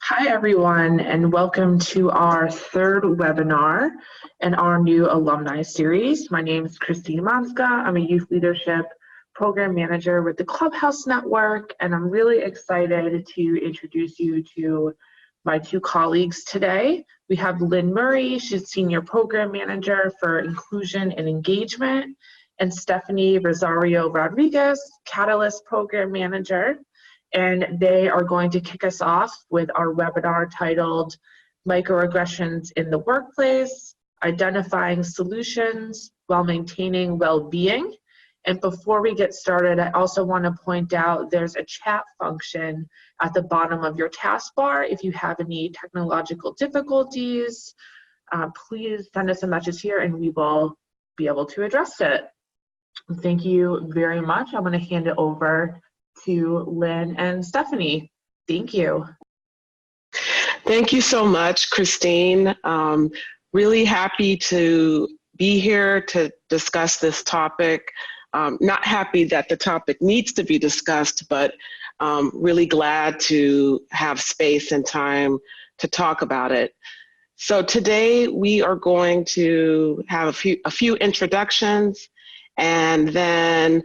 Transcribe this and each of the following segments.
Hi, everyone, and welcome to our third webinar in our new alumni series. My name is Christine Manska. I'm a youth leadership program manager with the Clubhouse Network, and I'm really excited to introduce you to my two colleagues today. We have Lynn Murray, she's senior program manager for inclusion and engagement, and Stephanie Rosario Rodriguez, Catalyst program manager. And they are going to kick us off with our webinar titled Microaggressions in the Workplace, Identifying Solutions While Maintaining Well-Being. And before we get started, I also want to point out there's a chat function at the bottom of your taskbar. If you have any technological difficulties, please send us a message here and we will be able to address it. Thank you very much. I'm going to hand it over to Lynn and Stephanie. Thank you. Thank you so much, Christine. Really happy to be here to discuss this topic. Not happy that the topic needs to be discussed, but really glad to have space and time to talk about it. So today we are going to have a few introductions and then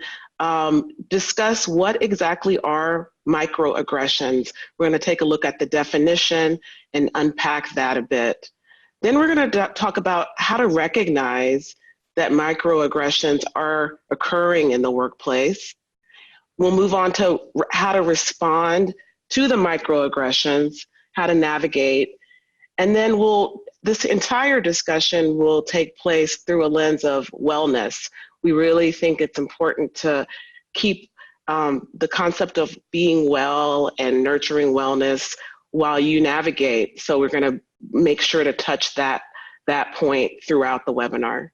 discuss what exactly are microaggressions. We're going to take a look at the definition and unpack that a bit. Then we're going to talk about how to recognize that microaggressions are occurring in the workplace. We'll move on to how to respond to the microaggressions, how to navigate, and then this entire discussion will take place through a lens of wellness. We really think it's important to keep the concept of being well and nurturing wellness while you navigate. So we're going to make sure to touch that point throughout the webinar.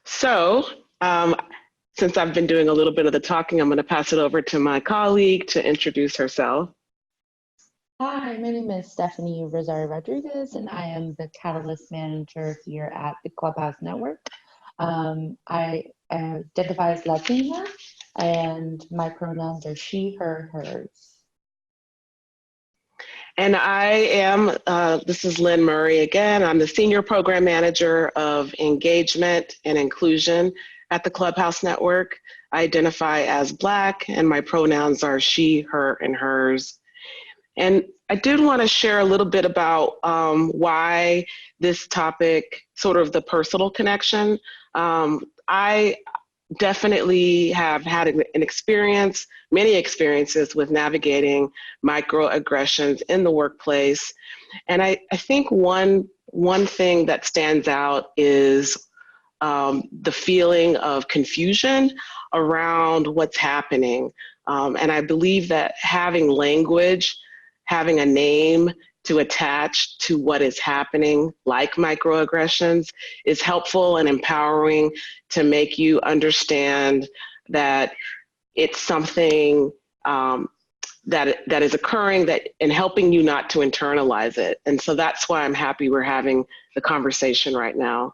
So since I've been doing a little bit of the talking, I'm going to pass it over to my colleague to introduce herself. Hi, my name is Stephanie Rosario Rodriguez, and I am the Catalyst manager here at the Clubhouse Network. I identify as Latina, and my pronouns are she, her, hers. And I am, this is Lynn Murray again. I'm the senior program manager of engagement and inclusion at the Clubhouse Network. I identify as Black, and my pronouns are she, her, and hers. And I did want to share a little bit about why this topic, sort of the personal connection. I definitely have had an experience, many experiences with navigating microaggressions in the workplace. And I think one thing that stands out is the feeling of confusion around what's happening. And I believe that having language, having a name to attach to what is happening, like microaggressions, is helpful and empowering to make you understand that it's something that is occurring and helping you not to internalize it. And so that's why I'm happy we're having the conversation right now.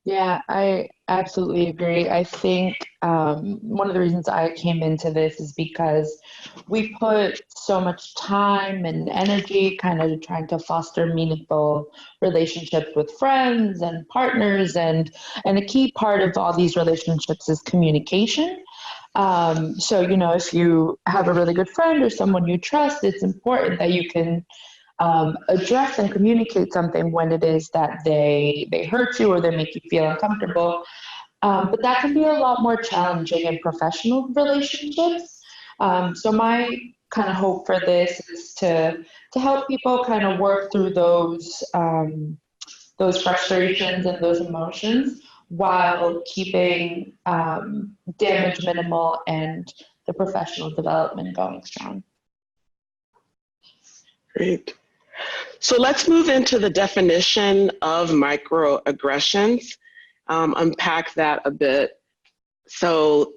Yeah, I absolutely agree. I think one of the reasons I came into this is because we put so much time and energy kind of trying to foster meaningful relationships with friends and partners, and a key part of all these relationships is communication. So, you know, if you have a really good friend or someone you trust, it's important that you can address and communicate something when it is that they hurt you or they make you feel uncomfortable. But that can be a lot more challenging in professional relationships. So my kind of hope for this is to help people kind of work through those frustrations and those emotions while keeping damage minimal and the professional development going strong. Great. So let's move into the definition of microaggressions, unpack that a bit. So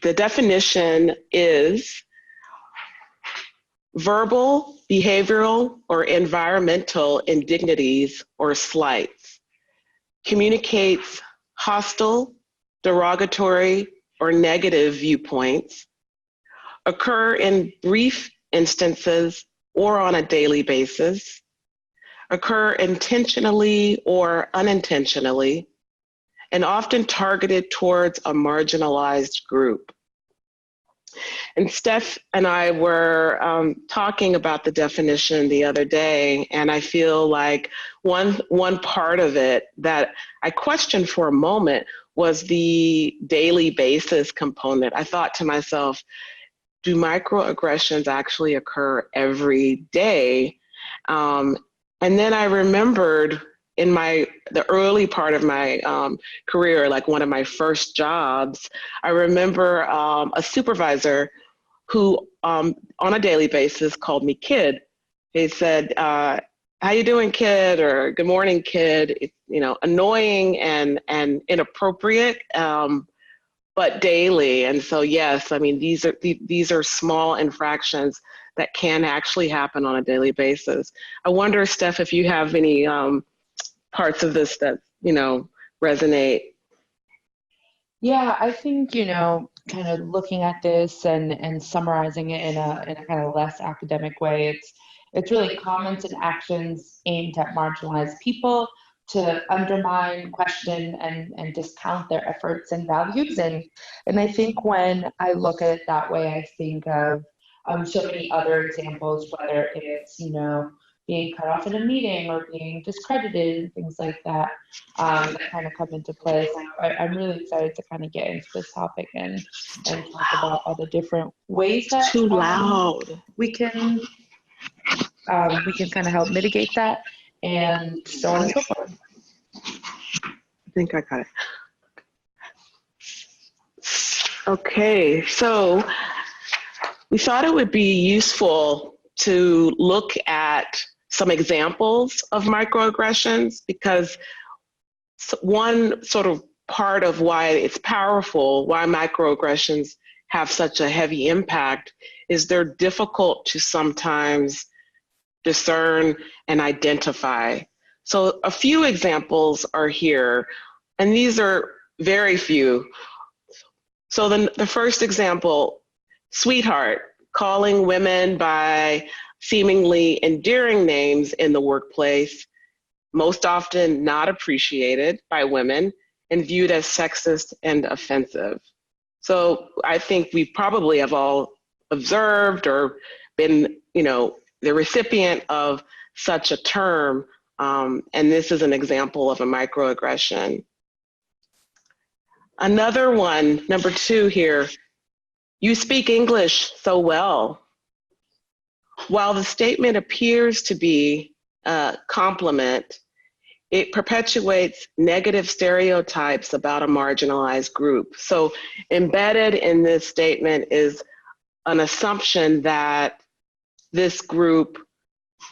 the definition is verbal, behavioral, or environmental indignities or slights, communicates hostile, derogatory, or negative viewpoints, occur in brief instances or on a daily basis, occur intentionally or unintentionally, and often targeted towards a marginalized group. And Steph and I were talking about the definition the other day, and I feel like one part of it that I questioned for a moment was the daily basis component. I thought to myself, do microaggressions actually occur every day? And then I remembered in the early part of my career, like one of my first jobs, I remember a supervisor who on a daily basis called me kid. He said, how you doing, kid? Or good morning, kid. It's, annoying and inappropriate, but daily. And so, yes, I mean, these are small infractions that can actually happen on a daily basis. I wonder, Steph, if you have any parts of this that, resonate. Yeah, I think, kind of looking at this and summarizing it in a kind of less academic way, it's really comments and actions aimed at marginalized people to undermine, question, and discount their efforts and values. And I think when I look at it that way, I think of so many other examples, whether it's, being cut off in a meeting or being discredited and things like that, that kind of come into play. So I'm really excited to kind of get into this topic and talk about all the different ways that Too loud. we can kind of help mitigate that, and so on and so forth. I think I got it. Okay, so we thought it would be useful to look at some examples of microaggressions, because one sort of part of why it's powerful, why microaggressions have such a heavy impact, is they're difficult to sometimes discern and identify. So a few examples are here, and these are very few. So the first example, sweetheart, calling women by seemingly endearing names in the workplace, most often not appreciated by women and viewed as sexist and offensive. So I think we probably have all observed or been, the recipient of such a term, and this is an example of a microaggression. Another one, number 2 here, you speak English so well. While the statement appears to be a compliment, it perpetuates negative stereotypes about a marginalized group. So embedded in this statement is an assumption that this group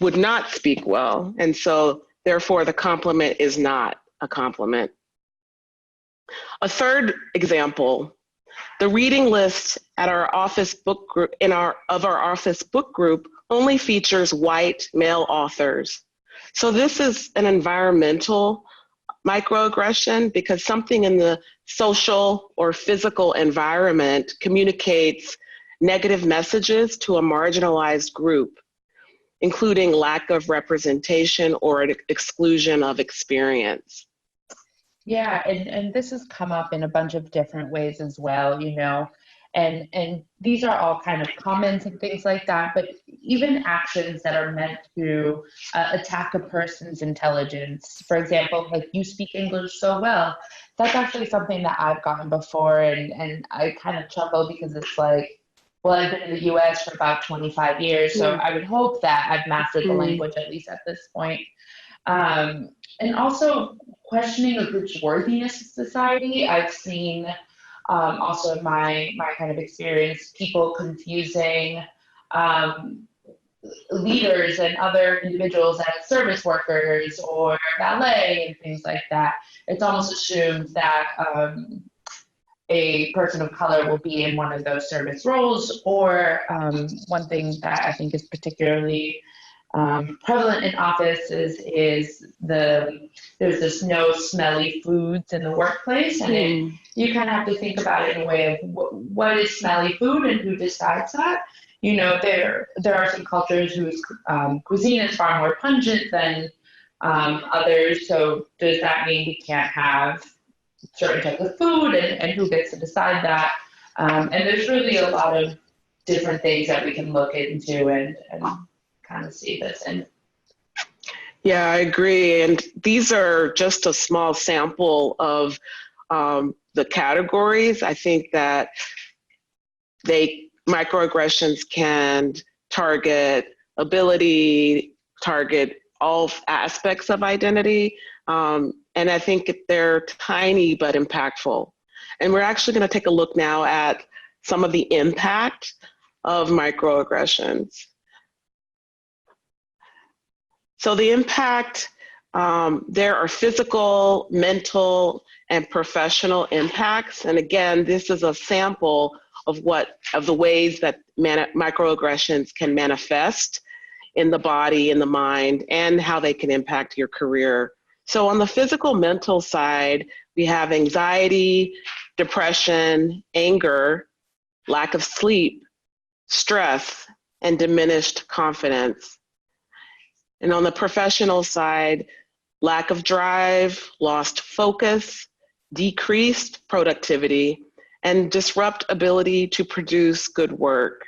would not speak well, and so therefore the compliment is not a compliment. A third example, the reading list at our office book group of our office book group only features white male authors. So this is an environmental microaggression, because something in the social or physical environment communicates negative messages to a marginalized group, including lack of representation or exclusion of experience. Yeah, and this has come up in a bunch of different ways as well, and these are all kind of comments and things like that, but even actions that are meant to attack a person's intelligence. For example, like, you speak English so well. That's actually something that I've gotten before, and I kind of chuckle because it's like, well, I've been in the US for about 25 years, so I would hope that I've mastered the language at least at this point. And also questioning a group's worthiness in society. I've seen also in my kind of experience, people confusing leaders and other individuals as service workers or valet and things like that. It's almost assumed that a person of color will be in one of those service roles, or one thing that I think is particularly prevalent in offices is there's this no smelly foods in the workplace, and you kind of have to think about it in a way of what is smelly food and who decides that. You know, there are some cultures whose cuisine is far more pungent than others. So does that mean we can't have certain types of food, and who gets to decide that? And there's really a lot of different things that we can look into and kind of see this in. Yeah, I agree. And these are just a small sample of the categories. I think that microaggressions can target ability, target all aspects of identity. And I think they're tiny but impactful. And we're actually going to take a look now at some of the impact of microaggressions. So the impact, there are physical, mental, and professional impacts. And again, this is a sample of the ways that microaggressions can manifest in the body, in the mind, and how they can impact your career. So on the physical, mental side, we have anxiety, depression, anger, lack of sleep, stress, and diminished confidence. And on the professional side, lack of drive, lost focus, decreased productivity, and disrupt ability to produce good work.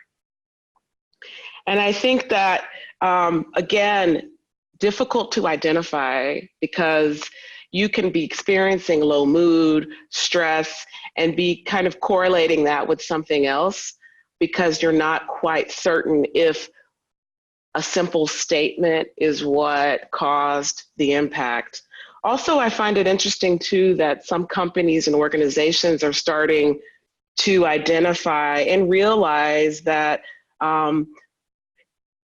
And I think that, again, difficult to identify because you can be experiencing low mood, stress, and be kind of correlating that with something else because you're not quite certain if a simple statement is what caused the impact. Also, I find it interesting too that some companies and organizations are starting to identify and realize that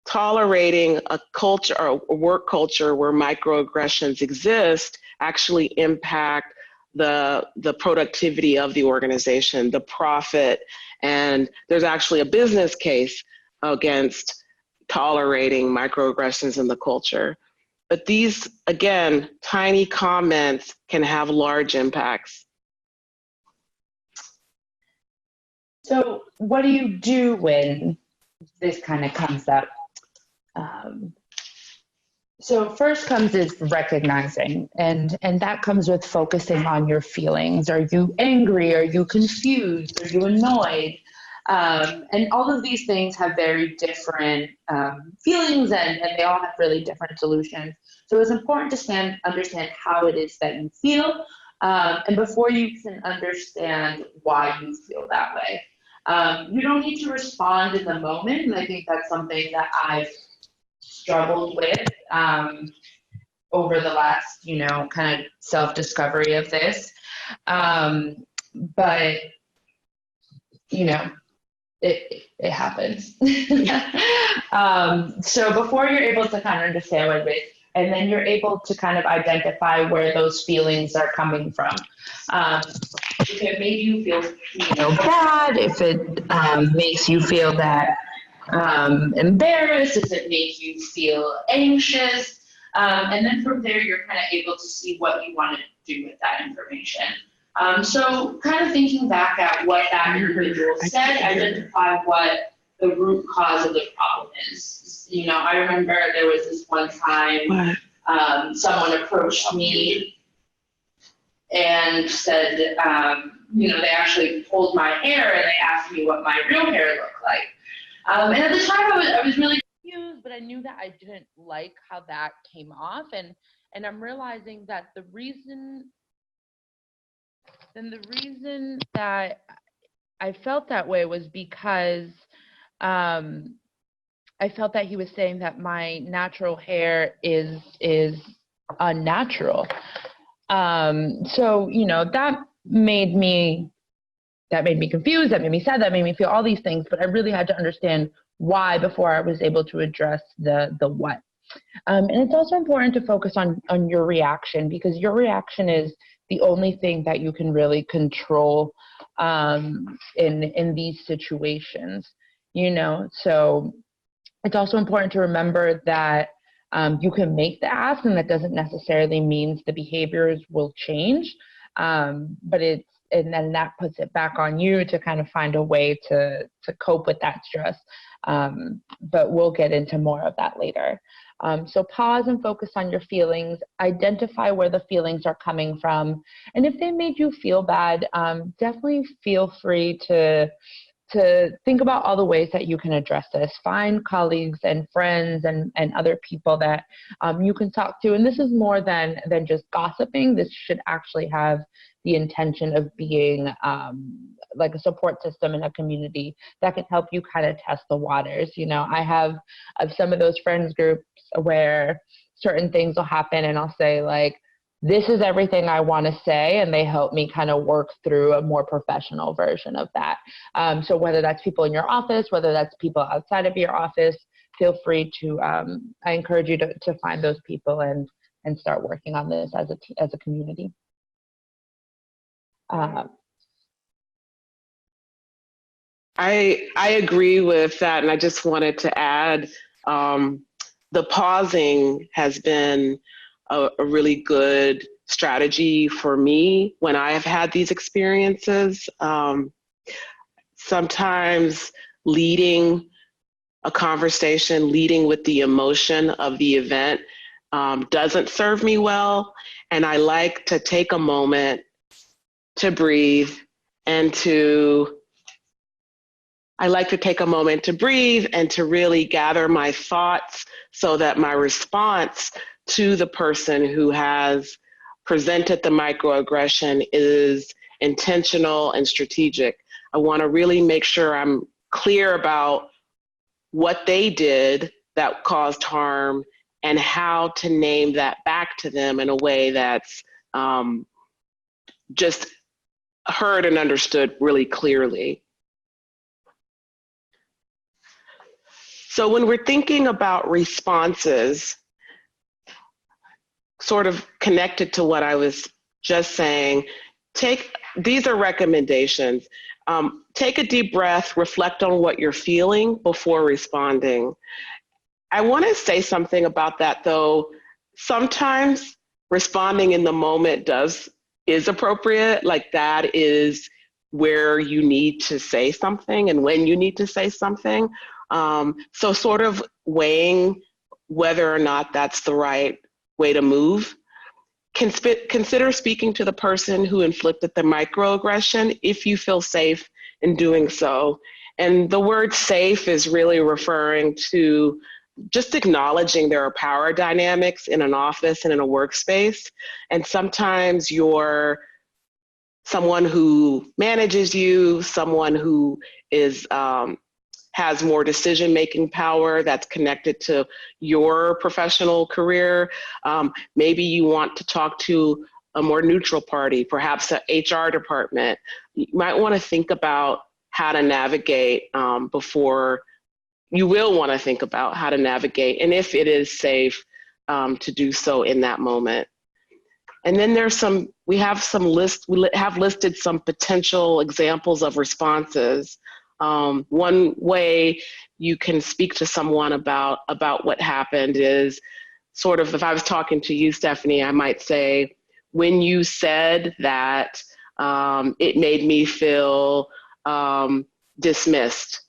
tolerating a culture or a work culture where microaggressions exist actually impact the productivity of the organization, the profit, and there's actually a business case against tolerating microaggressions in the culture. But these, again, tiny comments can have large impacts. So what do you do when this kind of comes up? So first comes is recognizing, and that comes with focusing on your feelings. Are you angry? Are you confused? Are you annoyed? And all of these things have very different feelings, and they all have really different solutions. So it's important to understand how it is that you feel, and before you can understand why you feel that way. You don't need to respond in the moment, and I think that's something that I've struggled with over the last, kind of self-discovery of this. But, it happens. So before you're able to kind of understand what it is, and then you're able to kind of identify where those feelings are coming from. If it made you feel, bad, if it makes you feel that embarrassed, if it makes you feel anxious, and then from there you're kind of able to see what you want to do with that information. So kind of thinking back at what that individual said, identify what the root cause of the problem is. I remember there was this one time someone approached me and said, they actually pulled my hair and they asked me what my real hair looked like. And at the time I was really confused, but I knew that I didn't like how that came off. And I'm realizing that the reason that I felt that way was because I felt that he was saying that my natural hair is unnatural. So, that made me confused, that made me sad, that made me feel all these things, but I really had to understand why before I was able to address the what. And it's also important to focus on your reaction, because your reaction is the only thing that you can really control in these situations, So it's also important to remember that you can make the ask, and that doesn't necessarily mean the behaviors will change. But and then that puts it back on you to kind of find a way to cope with that stress. But we'll get into more of that later. So pause and focus on your feelings, identify where the feelings are coming from. And if they made you feel bad, definitely feel free to think about all the ways that you can address this. Find colleagues and friends and other people that you can talk to. And this is more than just gossiping. This should actually have the intention of being like a support system in a community that can help you kind of test the waters. You know, I have some of those friends groups where certain things will happen and I'll say like, this is everything I want to say, and they help me kind of work through a more professional version of that. So whether that's people in your office, whether that's people outside of your office, feel free to, I encourage you to find those people and start working on this as a community. I agree with that, and I just wanted to add, the pausing has been a really good strategy for me when I have had these experiences. Sometimes leading a conversation, leading with the emotion of the event doesn't serve me well, and I like to take a moment to breathe and to really gather my thoughts so that my response to the person who has presented the microaggression is intentional and strategic. I want to really make sure I'm clear about what they did that caused harm and how to name that back to them in a way that's just heard and understood really clearly. So when we're thinking about responses, sort of connected to what I was just saying, these are recommendations. Take a deep breath, reflect on what you're feeling before responding. I want to say something about that though. Sometimes responding in the moment is appropriate, like that is where you need to say something and when you need to say something. So sort of weighing whether or not that's the right way to move. Consider speaking to the person who inflicted the microaggression if you feel safe in doing so. And the word safe is really referring to just acknowledging there are power dynamics in an office and in a workspace. And sometimes you're someone who manages you, someone who is has more decision-making power that's connected to your professional career. Maybe you want to talk to a more neutral party, perhaps an HR department. You might want to think about how to navigate you will want to think about how to navigate and if it is safe to do so in that moment. And then we have listed some potential examples of responses. One way you can speak to someone about what happened is sort of, if I was talking to you, Stephanie, I might say, when you said that, it made me feel dismissed.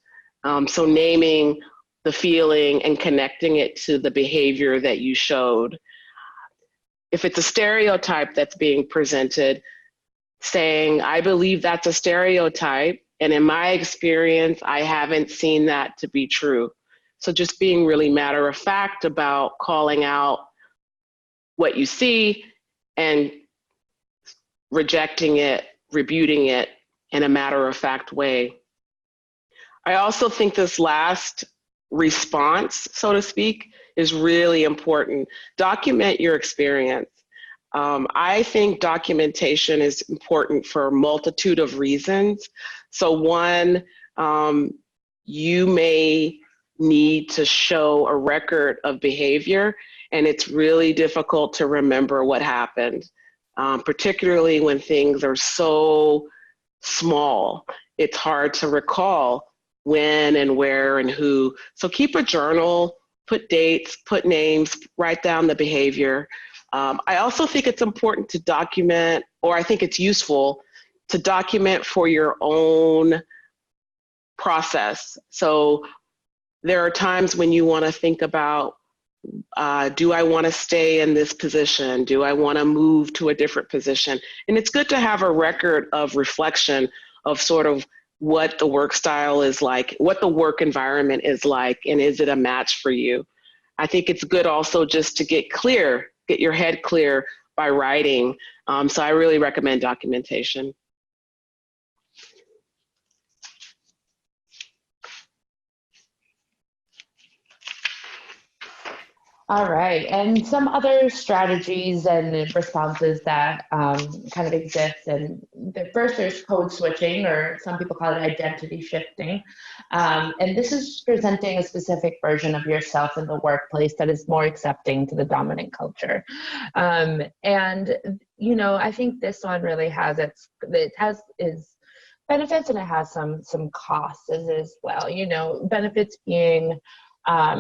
So naming the feeling and connecting it to the behavior that you showed. If it's a stereotype that's being presented, saying, I believe that's a stereotype, and in my experience, I haven't seen that to be true. So just being really matter of fact about calling out what you see and rejecting it, rebuting it in a matter of fact way. I also think this last response, so to speak, is really important. Document your experience. I think documentation is important for a multitude of reasons. So one, you may need to show a record of behavior, and it's really difficult to remember what happened, particularly when things are so small. It's hard to recall when and where and who. So keep a journal, put dates, put names, write down the behavior. I also think it's important to document, or I think it's useful to document for your own process. So there are times when you want to think about, do I want to stay in this position? Do I want to move to a different position? And it's good to have a record of reflection of sort of what the work style is like, what the work environment is like, and is it a match for you? I think it's good also just to get clear, get your head clear by writing. So I really recommend documentation. All right, and some other strategies and responses that kind of exist. And the first, there's code switching, or some people call it identity shifting. And this is presenting a specific version of yourself in the workplace that is more accepting to the dominant culture. And you know, I think this one really has its benefits, and it has some costs as well. You know, benefits being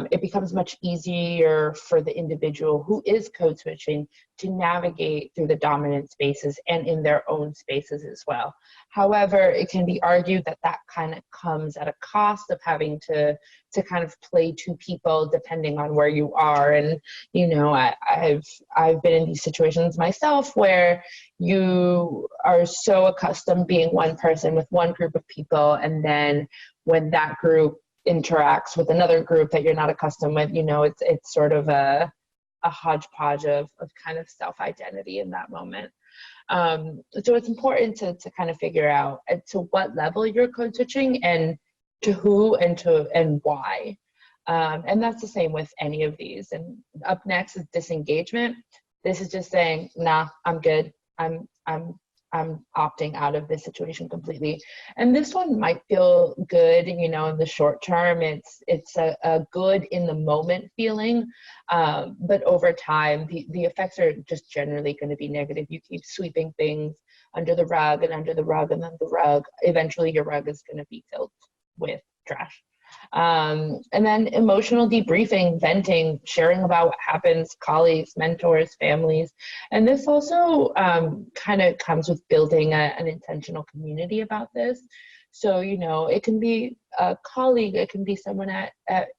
it becomes much easier for the individual who is code switching to navigate through the dominant spaces and in their own spaces as well. However, it can be argued that that kind of comes at a cost of having to kind of play two people depending on where you are. And you know, I've been in these situations myself where you are so accustomed being one person with one group of people, and then when that group interacts with another group that you're not accustomed with, you know, it's sort of a hodgepodge of kind of self-identity in that moment. So it's important to kind of figure out to what level you're code switching, and to who, and why. And that's the same with any of these. And up next is disengagement. This is just saying, nah, I'm good. I'm opting out of this situation completely. And this one might feel good, you know, in the short term. It's a good in the moment feeling, but over time, the effects are just generally going to be negative. You keep sweeping things under the rug and under the rug and then the rug. Eventually, your rug is going to be filled with trash. And then emotional debriefing, venting, sharing about what happens, colleagues, mentors, families. And this also kind of comes with building an intentional community about this. So, you know, it can be a colleague, it can be someone at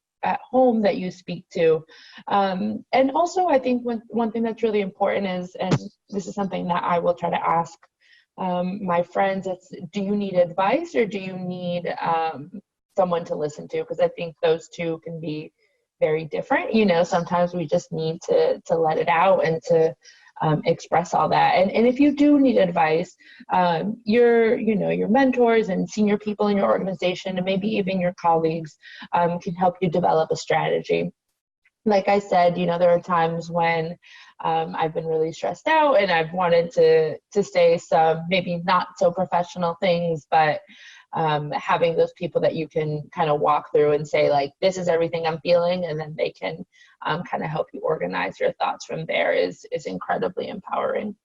home that you speak to. And also, I think one thing that's really important is, and this is something that I will try to ask my friends, it's, do you need advice, or do you need someone to listen to? Because I think those two can be very different. You know, sometimes we just need to let it out and to express all that. And if you do need advice, your mentors and senior people in your organization, and maybe even your colleagues, can help you develop a strategy. Like I said, you know, there are times when I've been really stressed out and I've wanted to say some maybe not so professional things, but having those people that you can kind of walk through and say, like, this is everything I'm feeling, and then they can kind of help you organize your thoughts from there is incredibly empowering.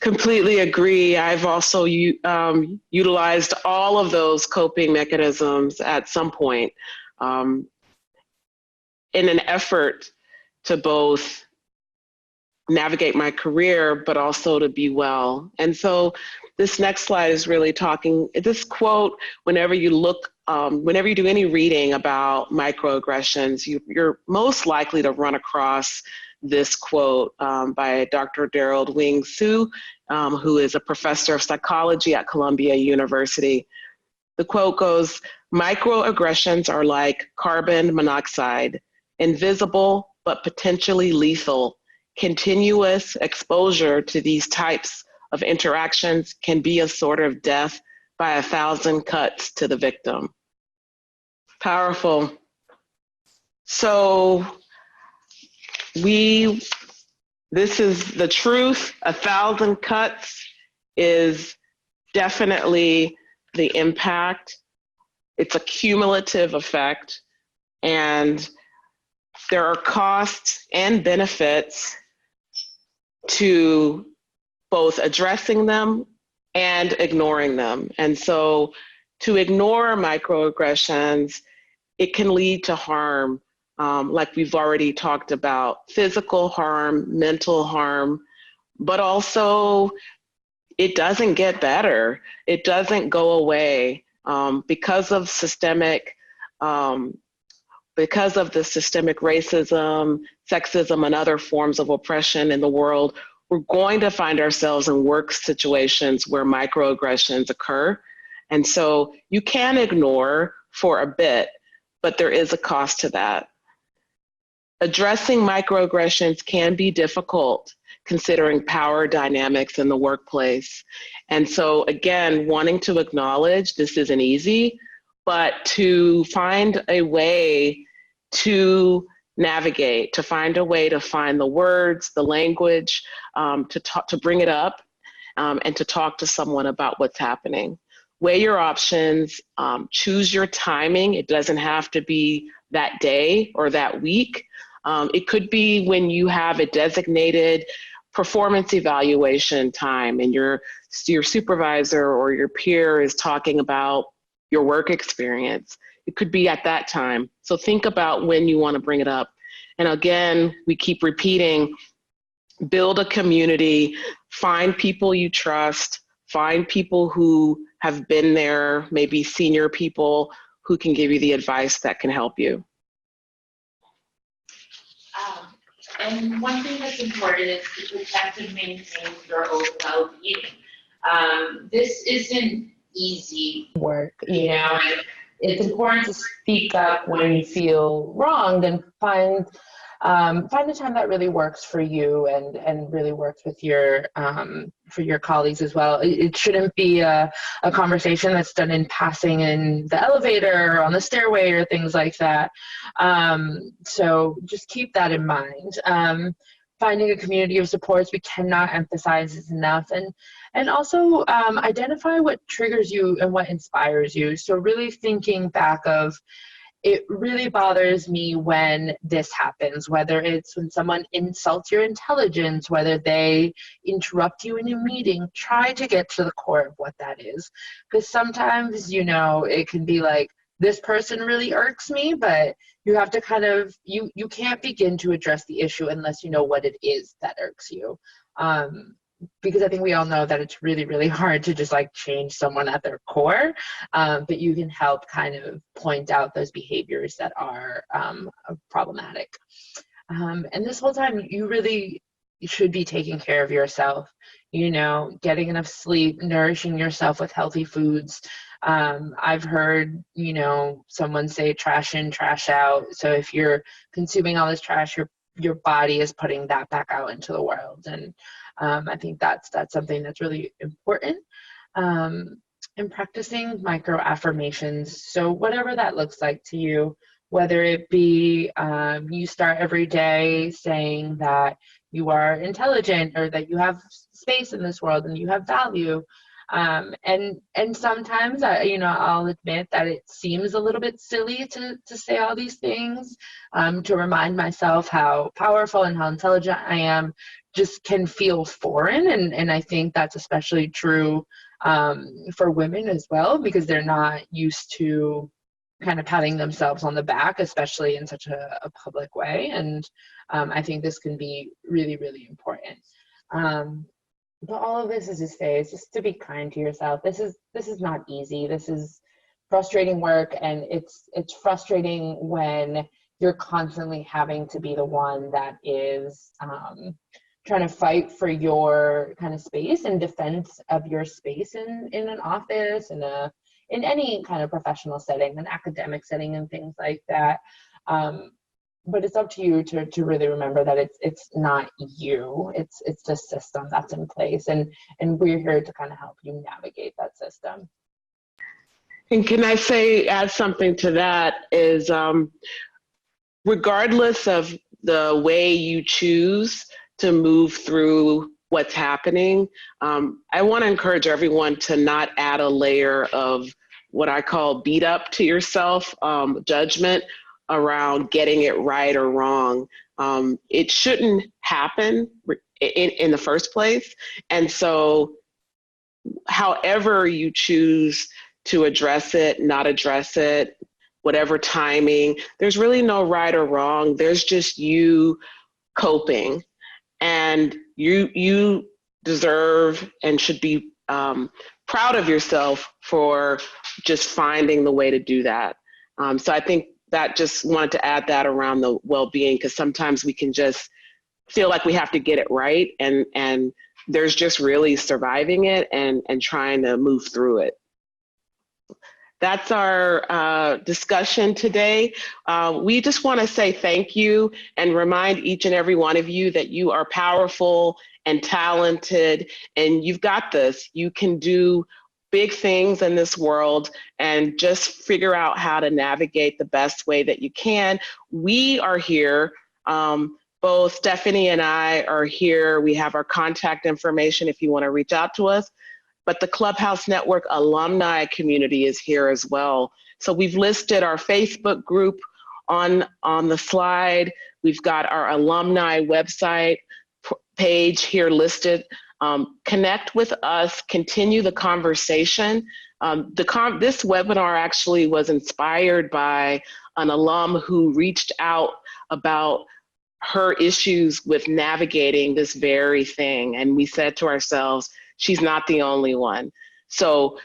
Completely agree. I've also utilized all of those coping mechanisms at some point in an effort to both navigate my career, but also to be well. And so this next slide is really talking, this quote, whenever you do any reading about microaggressions, you're most likely to run across this quote by Dr. Daryl Wing Su, who is a professor of psychology at Columbia University. The quote goes, "Microaggressions are like carbon monoxide, invisible but potentially lethal. Continuous exposure to these types of interactions can be a sort of death by 1,000 cuts to the victim." Powerful. So this is the truth. 1,000 cuts is definitely the impact. It's a cumulative effect, and there are costs and benefits to both addressing them and ignoring them. And so to ignore microaggressions, it can lead to harm, like we've already talked about, physical harm, mental harm, but also it doesn't get better. It doesn't go away because of because of the systemic racism, sexism, and other forms of oppression in the world. We're going to find ourselves in work situations where microaggressions occur. And so you can ignore for a bit, but there is a cost to that. Addressing microaggressions can be difficult considering power dynamics in the workplace. And so again, wanting to acknowledge this isn't easy, but to find a way to navigate, to find a way to find the words, the language, to bring it up and to talk to someone about what's happening. Weigh your options, choose your timing. It doesn't have to be that day or that week. It could be when you have a designated performance evaluation time and your supervisor or your peer is talking about your work experience. It could be at that time. So think about when you want to bring it up. And again, we keep repeating, build a community, find people you trust, find people who have been there, maybe senior people who can give you the advice that can help you. And one thing that's important is to protect and maintain your own well-being. This isn't easy work, you know. It's important to speak up when you feel wronged and find a time that really works for you and really works with your for your colleagues as well. It shouldn't be a conversation that's done in passing in the elevator or on the stairway or things like that. So just keep that in mind. Finding a community of supports, we cannot emphasize this enough, and also identify what triggers you and what inspires you. So really thinking back of, it really bothers me when this happens, whether it's when someone insults your intelligence, whether they interrupt you in a meeting. Try to get to the core of what that is. Because sometimes, you know, it can be like, this person really irks me, but you have to kind of, you can't begin to address the issue unless you know what it is that irks you. Because I think we all know that it's really, really hard to just like change someone at their core, but you can help kind of point out those behaviors that are problematic. And this whole time, you really should be taking care of yourself, you know, getting enough sleep, nourishing yourself with healthy foods. I've heard, you know, someone say trash in, trash out. So if you're consuming all this trash, your body is putting that back out into the world. And I think that's something that's really important. And practicing micro affirmations. So whatever that looks like to you, whether it be you start every day saying that you are intelligent or that you have space in this world and you have value. And sometimes, you know, I'll admit that it seems a little bit silly to say all these things, to remind myself how powerful and how intelligent I am just can feel foreign. And I think that's especially true for women as well, because they're not used to kind of patting themselves on the back, especially in such a public way. And I think this can be really, really important. But all of this is to say is just to be kind to yourself. This is not easy. This is frustrating work, and it's frustrating when you're constantly having to be the one that is trying to fight for your kind of space and defense of your space in an office, in any kind of professional setting, an academic setting, and things like that. But it's up to you to really remember that it's not you, it's the system that's in place, and we're here to kind of help you navigate that system. And can I add something to that is, regardless of the way you choose to move through what's happening, I want to encourage everyone to not add a layer of what I call beat up to yourself, judgment around getting it right or wrong. It shouldn't happen in the first place. And so however you choose to address it, not address it, whatever timing, there's really no right or wrong. There's just you coping, and you deserve and should be proud of yourself for just finding the way to do that. So I think that just wanted to add that around the well-being, because sometimes we can just feel like we have to get it right, and there's just really surviving it and trying to move through it. That's our discussion today. We just want to say thank you and remind each and every one of you that you are powerful and talented, and you've got this. You can do big things in this world, and just figure out how to navigate the best way that you can. We are here. Both Stephanie and I are here. We have our contact information if you want to reach out to us. But the Clubhouse Network alumni community is here as well. So we've listed our Facebook group on the slide. We've got our alumni website page here listed. Connect with us, continue the conversation. This webinar actually was inspired by an alum who reached out about her issues with navigating this very thing. And we said to ourselves, she's not the only one. So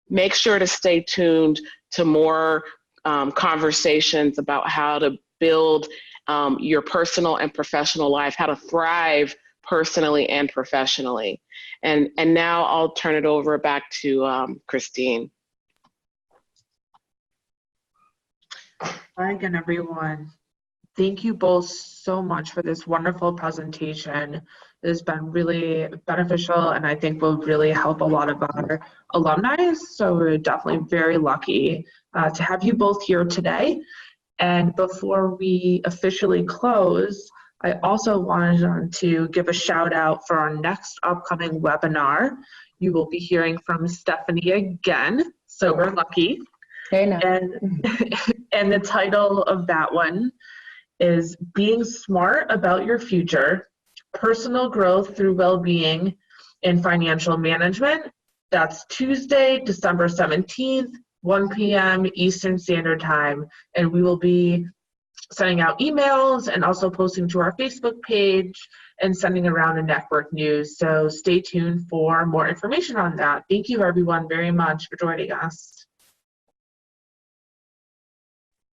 make sure to stay tuned to more conversations about how to build your personal and professional life, how to thrive personally and professionally. And now I'll turn it over back to Christine. Hi again, everyone. Thank you both so much for this wonderful presentation. It has been really beneficial, and I think will really help a lot of our alumni. So we're definitely very lucky to have you both here today. And before we officially close, I also wanted to give a shout out for our next upcoming webinar. You will be hearing from Stephanie again, so we're lucky. And the title of that one is Being Smart About Your Future, Personal Growth Through Well-Being and Financial Management. That's Tuesday, December 17th, 1 p.m. Eastern Standard Time. And we will be sending out emails and also posting to our Facebook page and sending around a network news. So stay tuned for more information on that. Thank you everyone very much for joining us.